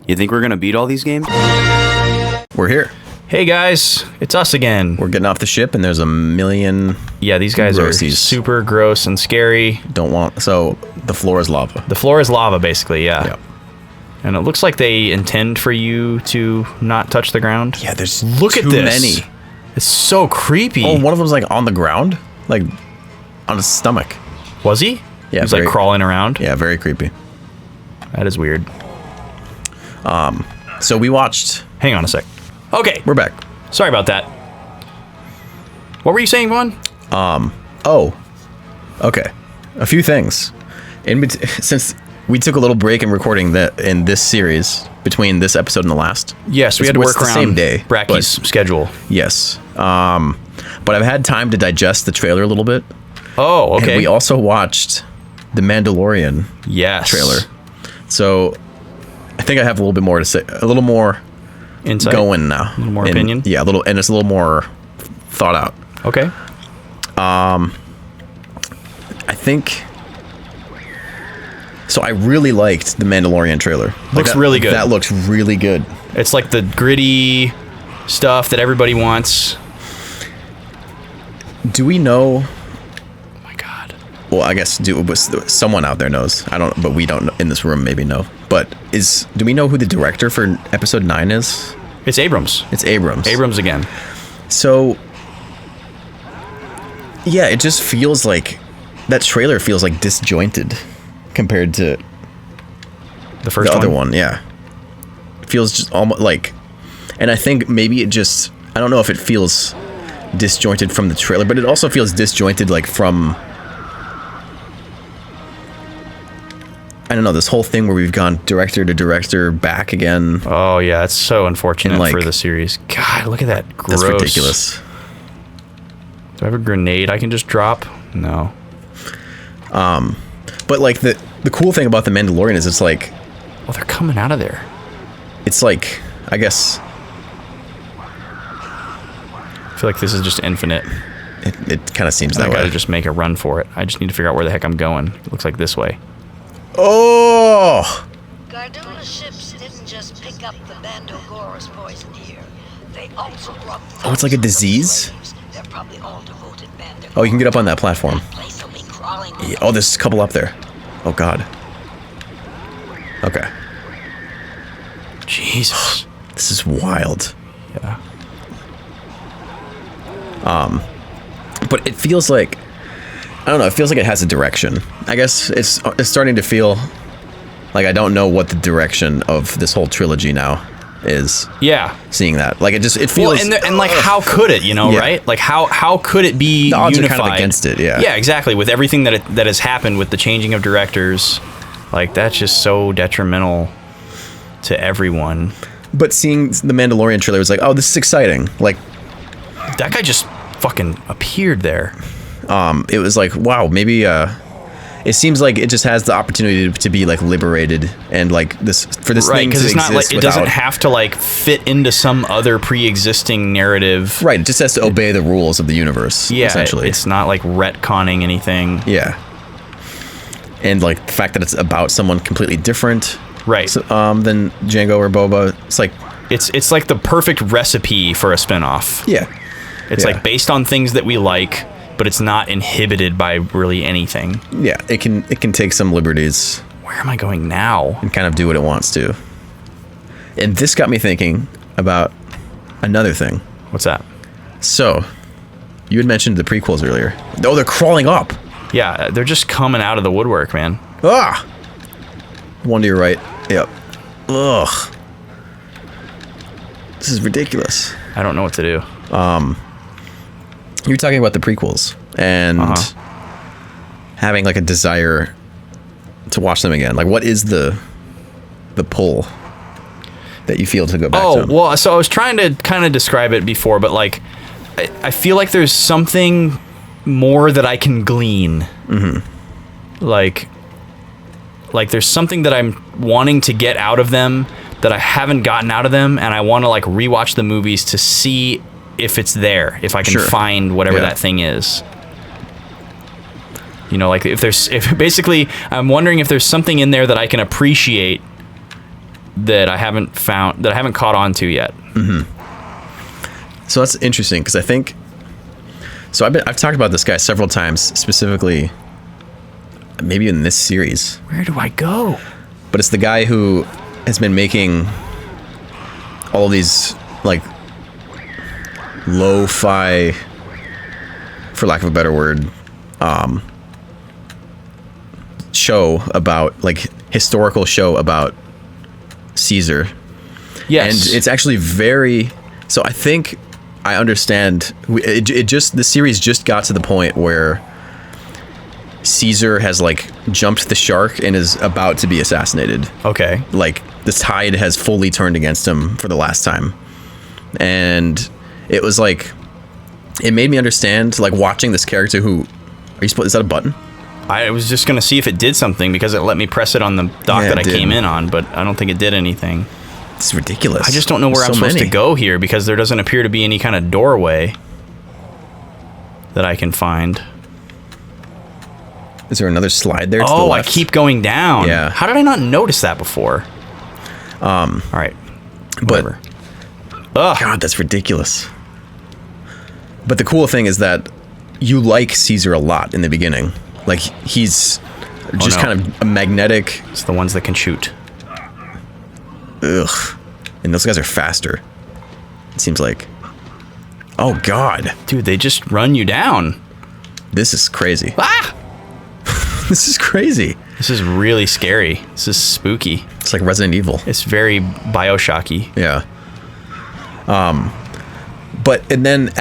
You think we're gonna beat all these games? We're here. Hey guys, it's us again. We're getting off the ship, and there's a million. Yeah, these guys grossies. are super gross and scary. So the floor is lava. The floor is lava, basically. Yeah. Yep. And it looks like they intend for you to not touch the ground. Yeah, there's Look too at this. many. It's so creepy. Oh, one of them's like on the ground, like on his stomach. Was he? Yeah, he was like crawling around. Yeah, very creepy. That is weird. So we watched. Hang on a sec. Okay, We're back. sorry about that. What were you saying, Vaughn? Oh, okay. A few things. Since we took a little break in recording in this series between this episode and the last. Yes, we had to It's work the around same day, Bracky's schedule. Yes. But I've had time to digest the trailer a little bit. Oh, okay. And we also watched the Mandalorian yes. trailer. So I think I have a little bit more to say. A little more Insight. going now. A little more opinion? Yeah, and it's a little more thought out. Okay. I think. So I really liked the Mandalorian trailer. Looks really good. That looks really good. It's like the gritty stuff that everybody wants. Do we know? Oh my god. Well, I guess someone out there knows. I don't, but we don't know, in this room maybe know. But do we know who the director for episode 9 is? It's Abrams. It's Abrams. Abrams again. So yeah, it just feels like that trailer feels like disjointed compared to The first the other one. Yeah, it feels just almost like, and I think maybe it just, I don't know if it feels disjointed from the trailer, but it also feels disjointed like from, I don't know, this whole thing where we've gone director to director back again. Oh yeah, it's so unfortunate like, for the series. God, look at that. Gross. That's ridiculous. Do I have a grenade I can just drop? No. But like the cool thing about the Mandalorian is it's like, Oh, they're coming out of there. it's like, I guess I feel like this is just infinite. it kind of seems I that gotta way. just make a run for it. I just need to figure out where the heck I'm going. It looks like this way. Oh, Gardona ships didn't just pick up the bando gora's poison here. They also brought. Oh, it's like a disease? They're probably all devoted bando. oh, you can get up on that platform. Place will be crawling. Yeah, oh, there's a couple up there. Oh God. Okay. Jesus. This is wild. Yeah. But it feels like, I don't know, it feels like it has a direction. I guess it's starting to feel like I don't know what the direction of this whole trilogy now is. Yeah. Seeing that, like it feels. Well, and like, how could it? You know, Yeah. right? Like, how could it be The odds unified? are kind of against it. Yeah. Yeah, exactly. With everything that has happened with the changing of directors, like that's just so detrimental to everyone. But seeing the Mandalorian trailer was like, oh, this is exciting. Like, That guy just fucking appeared there. it was like, wow, maybe it seems like it just has the opportunity to be like liberated and like this for this Right, thing to because it's not like exist it doesn't without- have to like fit into some other pre-existing narrative. Right, it just has to obey the rules of the universe. Yeah, essentially. it's not like retconning anything. Yeah. And like the fact that it's about someone completely different, Right. than Jango or Boba, it's like, It's like the perfect recipe for a spinoff. yeah, It's yeah. like based on things that we like, but it's not inhibited by really anything. yeah, it can take some liberties Where am I going now? and kind of do what it wants to. And this got me thinking about another thing. What's that? So, you had mentioned the prequels earlier. Oh, they're crawling up. Yeah, they're just coming out of the woodwork, man. Ah, one to your right. Yep. Ugh. This is ridiculous. I don't know what to do. You were talking about the prequels and having like a desire to watch them again. Like, what is the pull that you feel to go back to Oh, them? well, so I was trying to kind of describe it before, but like, I feel like there's something more that I can glean. Mm-hmm. Like there's something that I'm wanting to get out of them that I haven't gotten out of them, and I want to like rewatch the movies to see if it's there, if I can Sure. find whatever Yeah. that thing is. You know, like if basically, I'm wondering if there's something in there that I can appreciate that I haven't caught on to yet. So that's interesting because I think. So I've talked about this guy several times, specifically, maybe in this series. Where do I go? But it's the guy who has been making all these like lo-fi, for lack of a better word, show about like historical show about Caesar. Yes. And it's actually very. So I think I understand. The series just got to the point where Caesar has like jumped the shark and is about to be assassinated. Okay. Like the tide has fully turned against him for the last time, and it was like it made me understand. Like watching this character who, is that a button? I was just gonna see if it did something because it let me press it on the dock that I came in on, but I don't think it did anything. It's ridiculous. I just don't know where I'm supposed to go here because there doesn't appear to be any kind of doorway that I can find. Is there another slide there? Oh, I keep going down. Yeah. How did I not notice that before? All right. Whatever. Ugh. God, that's ridiculous. But the cool thing is that you like Caesar a lot in the beginning. Like he's just kind of a magnetic. It's the ones that can shoot. Ugh. And those guys are faster. It seems like. Oh God. Dude, they just run you down. This is crazy. Ah! This is crazy. This is really scary. This is spooky. It's like Resident Evil. It's very Bioshocky. Yeah. And then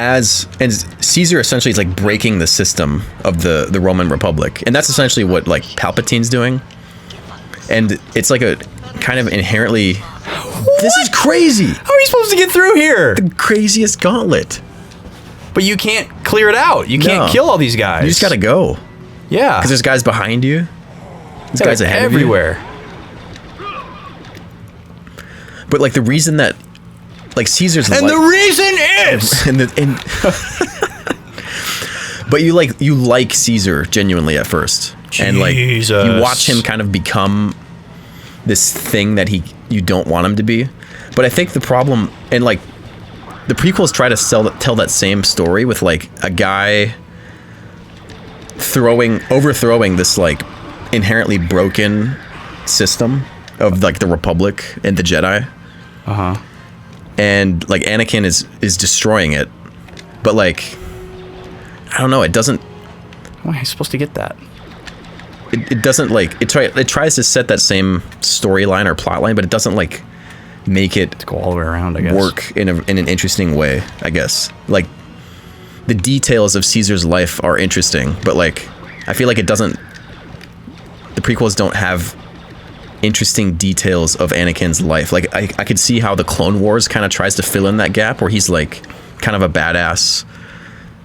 Caesar essentially is like breaking the system of the Roman Republic. And that's essentially what like Palpatine's doing. And it's like a kind of inherently This is crazy. How are you supposed to get through here? The craziest gauntlet. But you can't clear it out. You can't kill all these guys. You just gotta go. Yeah. Because there's guys behind you. There's guys ahead everywhere. Of you. But like the reason that like Caesar's and the reason is but you like Caesar genuinely at first. Jesus. And like you watch him kind of become this thing that you don't want him to be. But I think the problem, and like the prequels try to tell that same story with like a guy overthrowing this like inherently broken system of like the Republic and the Jedi. Uh-huh. And like Anakin is destroying it. But like I don't know, it doesn't. How am I supposed to get that? It doesn't like it tries to set that same storyline or plot line, but it doesn't like make it go all the way around, I guess. Work in an interesting way, I guess. Like the details of Caesar's life are interesting, but like I feel like it doesn't. The prequels don't have interesting details of Anakin's life. Like I could see how the Clone Wars kind of tries to fill in that gap where he's like kind of a badass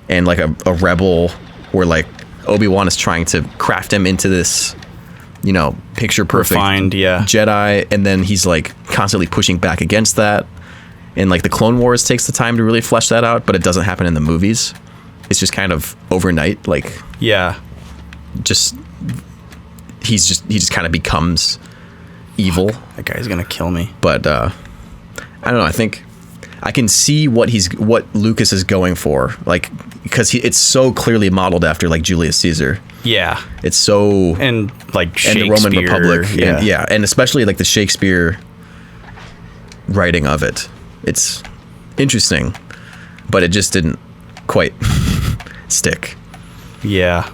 and like a rebel, where like Obi-Wan is trying to craft him into this, you know, picture perfect Jedi, and then he's like constantly pushing back against that. And like the Clone Wars takes the time to really flesh that out, but it doesn't happen in the movies. It's just kind of overnight, like he just kind of becomes evil. That guy's gonna kill me. But I don't know. I think I can see what Lucas is going for, like because it's so clearly modeled after like Julius Caesar. Yeah, it's so and like Shakespeare, and the Roman Republic. Yeah, and especially like the Shakespeare writing of it. It's interesting, but it just didn't quite stick. Yeah.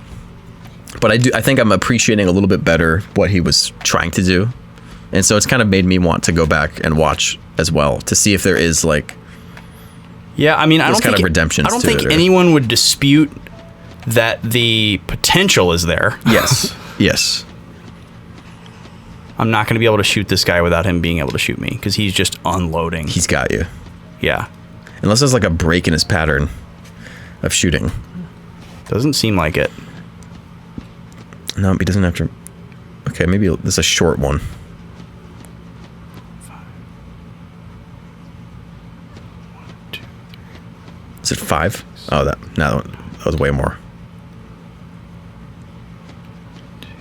But I think I'm appreciating a little bit better what he was trying to do. And so it's kind of made me want to go back and watch as well to see if there is like I mean, I don't think redemptions. I don't think anyone would dispute that the potential is there. Yes. Yes. I'm not going to be able to shoot this guy without him being able to shoot me because he's just unloading. He's got you. Yeah. Unless there's like a break in his pattern of shooting. Doesn't seem like it. No, he doesn't have to. Okay, maybe this is a short one. 5. 1, 2, 3. Is it 5? Oh, that was way more. 2, 3.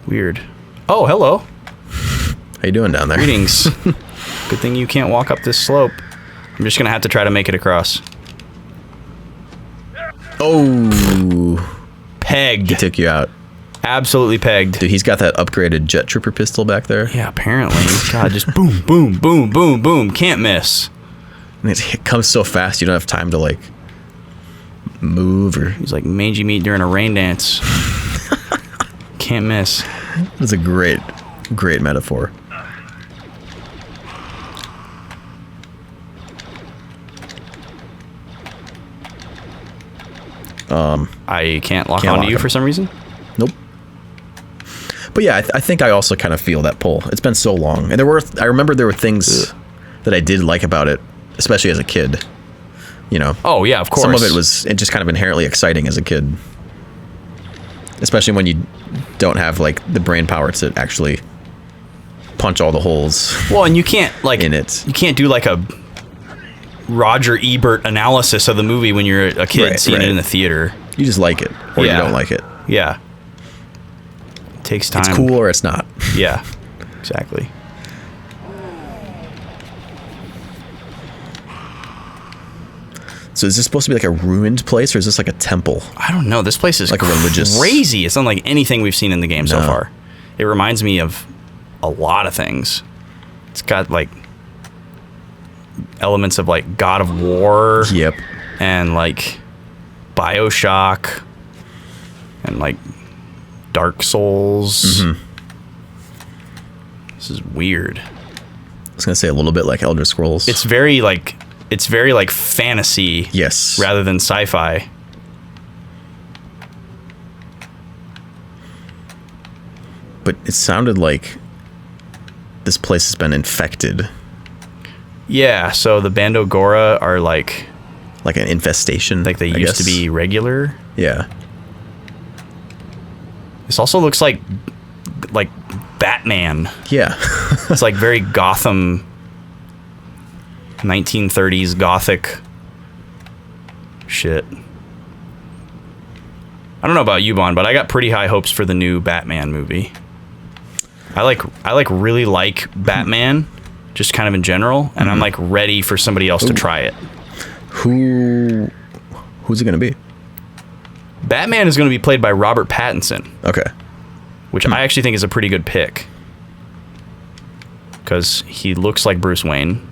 Weird. Oh, hello. How you doing down there? Greetings. Good thing you can't walk up this slope. I'm just gonna have to try to make it across. Oh, Pegged. he took you out. Absolutely pegged. Dude, he's got that upgraded jet trooper pistol back there. Yeah, apparently. God, just boom, boom, boom, boom, boom. Can't miss. And it comes so fast, you don't have time to, like, move or... He's like mangy meat during a rain dance. Can't miss. That's a great, great metaphor. I can't lock Can't onto lock you him. for some reason. Nope. But yeah, I think I also kind of feel that pull. It's been so long. And I remember there were things that I did like about it, especially as a kid. You know? Oh, yeah, of course. Some of it was just kind of inherently exciting as a kid. Especially when you don't have, like, the brain power to actually punch all the holes Well, and you can't, like... in it. You can't do, like, a Roger Ebert analysis of the movie when you're a kid Right, seeing right. it in the theater. You just like it, or you Yeah. don't like it. Yeah. It takes time. It's cool or it's not. Yeah, exactly. So is this supposed to be like a ruined place, or is this like a temple? I don't know. This place is Like a religious- crazy. It's unlike anything we've seen in the game so No. far. It reminds me of a lot of things. It's got like elements of like God of War Yep. and like BioShock and like Dark Souls. Mm-hmm. This is weird. I was gonna say a little bit like Elder Scrolls. It's very like fantasy yes. rather than sci-fi. But it sounded like this place has been infected, Yeah, so the bando gora are like like an infestation. they I used to guess. be regular. Yeah. This also looks like Batman. Yeah. It's like very Gotham 1930s gothic shit. I don't know about you, Bon, but I got pretty high hopes for the new Batman movie. I really like Batman, just kind of in general, and I'm like ready for somebody else to try it. Who's it gonna be? Batman is going to be played by Robert Pattinson, Okay. which I actually think is a pretty good pick. Because he looks like Bruce Wayne.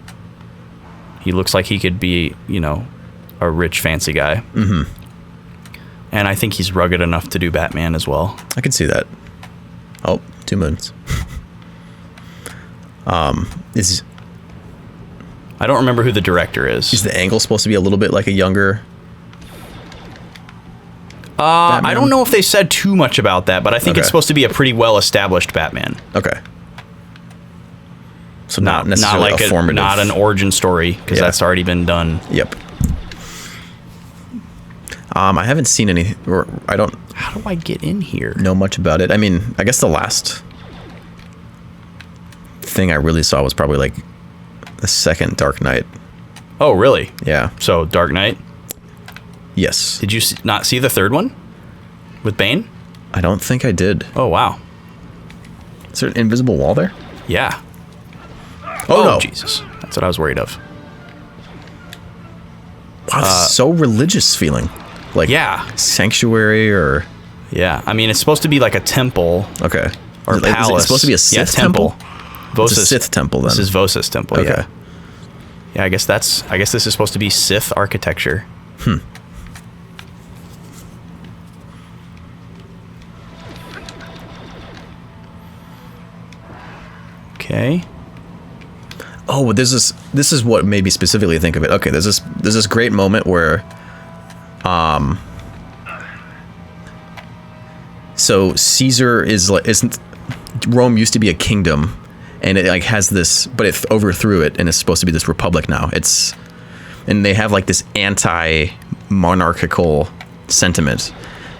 He looks like he could be, you know, a rich, fancy guy. Mm-hmm. And I think he's rugged enough to do Batman as well. I can see that. Oh, 2 moons. Is I don't remember who the director is. the angle supposed to be a little bit like a younger? I don't know if they said too much about that, but I think Okay. it's supposed to be a pretty well-established Batman. Okay. So not necessarily like a formative. not an origin story, because Yeah. that's already been done. Yep. I haven't seen any, or I don't How do I get in here? know much about it. I mean, I guess the last thing I really saw was probably like the second Dark Knight. Oh, really? Yeah. So, Dark Knight. Yes. Did you not see the third one? With Bane? I don't think I did. Oh, wow. Is there an invisible wall there? Yeah. Oh, no. Jesus. That's what I was worried of. Wow, this is so religious feeling. Like Yeah. sanctuary or Yeah. I mean, it's supposed to be like a temple okay. or Is it palace. supposed to be a Sith yeah, temple. It's a Sith temple then. This is Vosa's temple, Okay. yeah. Yeah, I guess this is supposed to be Sith architecture. Okay. Oh, but this is what made me specifically think of it. Okay, there's this great moment where so Caesar isn't Rome used to be a kingdom, and it like has this, but it overthrew it and it's supposed to be this republic now. And they have like this anti-monarchical sentiment,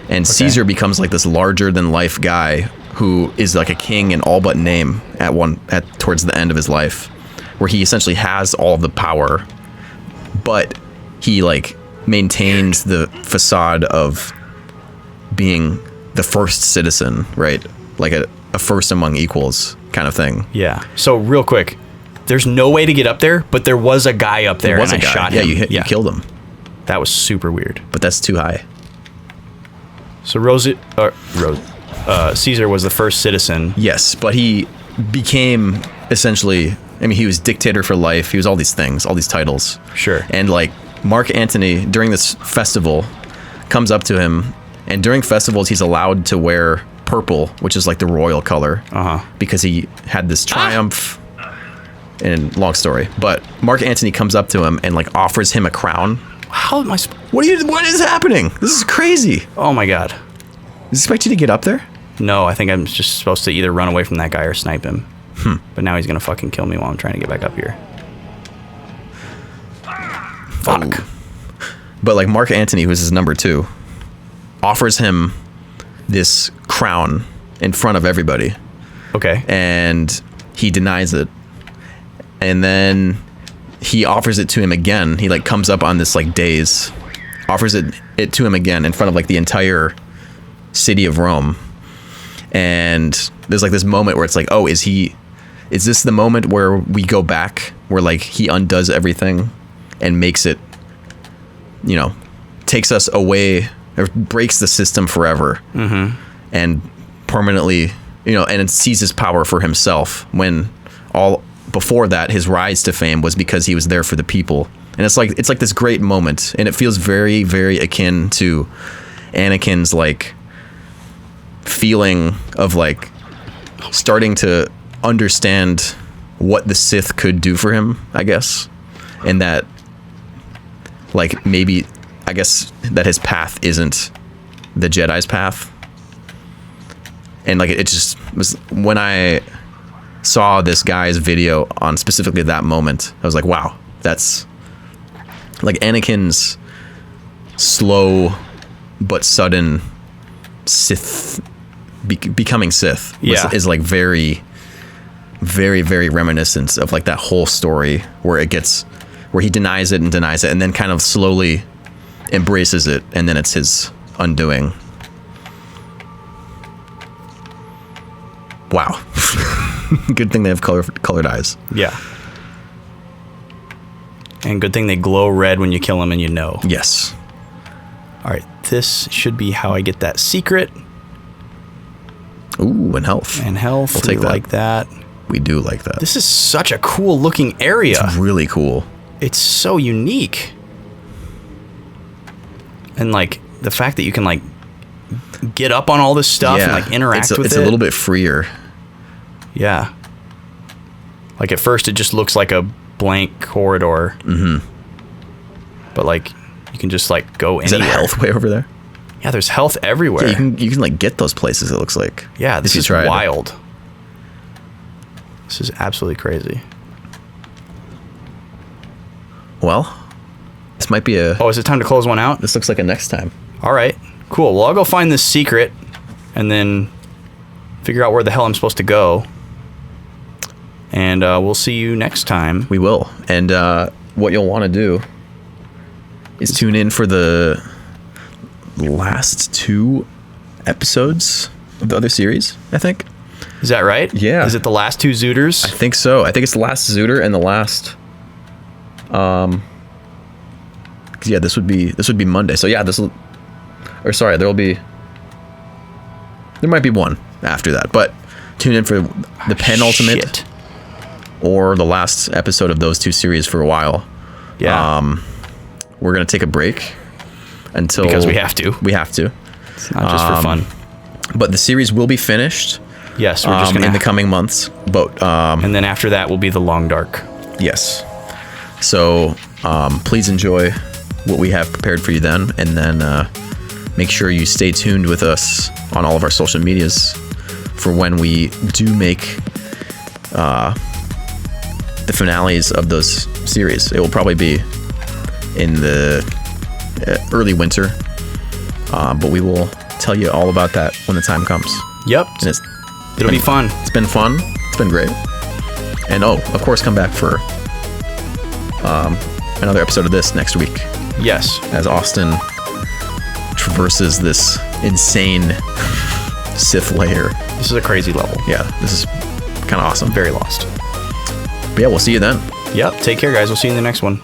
and Caesar becomes like this larger than life guy who is like a king in all but name towards the end of his life, where he essentially has all the power, but he like maintains the facade of being the first citizen, right? Like a first among equals kind of thing. Yeah. So real quick, there's no way to get up there, but there was a guy up there, and I shot him. Yeah, you killed him. That was super weird. But that's too high. So Caesar was the first citizen. Yes, but he became essentially, I mean, he was dictator for life. He was all these things, all these titles. Sure. And like Mark Antony, during this festival, comes up to him, and during festivals, he's allowed to wear purple, which is like the royal color, because he had this triumph. And long story, but Mark Antony comes up to him and like offers him a crown. How am I? What is happening? This is crazy. Oh my god. Does he expect you to get up there? No, I think I'm just supposed to either run away from that guy or snipe him. But now he's gonna fucking kill me while I'm trying to get back up here. Fuck. Oh. But like Mark Antony, who's his number 2, offers him this crown in front of everybody. Okay. And he denies it. And then he offers it to him again. He like comes up on this like dais, offers it to him again in front of like the entire city of Rome. And there's like this moment where it's like, oh, is this the moment where we go back, where like he undoes everything and makes it, you know, takes us away, or breaks the system forever, and permanently, you know, and seizes power for himself, when all before that his rise to fame was because he was there for the people. And it's like this great moment, and it feels very, very akin to Anakin's like feeling of like starting to understand what the Sith could do for him, I guess. And that like maybe, I guess, that his path isn't the Jedi's path. And like it just was, when I saw this guy's video on specifically that moment, I was like, wow, that's like Anakin's slow but sudden Sith becoming Sith is like very, very, very reminiscent of like that whole story where he denies it and then kind of slowly embraces it, and then it's his undoing. Wow. Good thing they have colored eyes. Yeah. And good thing they glow red when you kill them, and you know. Yes. All right, this should be how I get that secret. Ooh, and health. And health. We'll take that. Like that. We do like that. This is such a cool looking area. It's really cool. It's so unique. And like the fact that you can like get up on all this stuff and like interact with it. It's a little bit freer. Yeah. Like at first it just looks like a blank corridor. But like you can just like go anywhere. Is that health way over there? Yeah, there's health everywhere. Yeah, you can like get those places, it looks like. Yeah, this is wild. This is absolutely crazy. Well, this might be a... Oh, is it time to close one out? This looks like a next time. All right, cool. Well, I'll go find this secret and then figure out where the hell I'm supposed to go. And we'll see you next time. We will. And what you'll want to do is tune in for the last 2 episodes of the other series, I think. Is that right? Yeah. Is it the last 2 Zooters? I think so. I think it's the last Zooter and the last... yeah, this would be Monday. So yeah, there might be one after that, but tune in for the penultimate or the last episode of those 2 series for a while. Yeah. We're gonna take a break because we have to. It's not just for fun. But the series will be finished. Yes, we're just gonna in the coming months. But and then after that will be the Long Dark. Yes. So please enjoy what we have prepared for you then, and then make sure you stay tuned with us on all of our social medias for when we do make the finales of those series. It will probably be in the early winter, but we will tell you all about that when the time comes. Yep. And it'll be fun. It's been fun. It's been great. And of course, come back for another episode of this next week. Yes. As Austin traverses this insane Sith lair. This is a crazy level. Yeah, this is kind of awesome. Very lost. But yeah, we'll see you then. Yep. Take care, guys. We'll see you in the next one.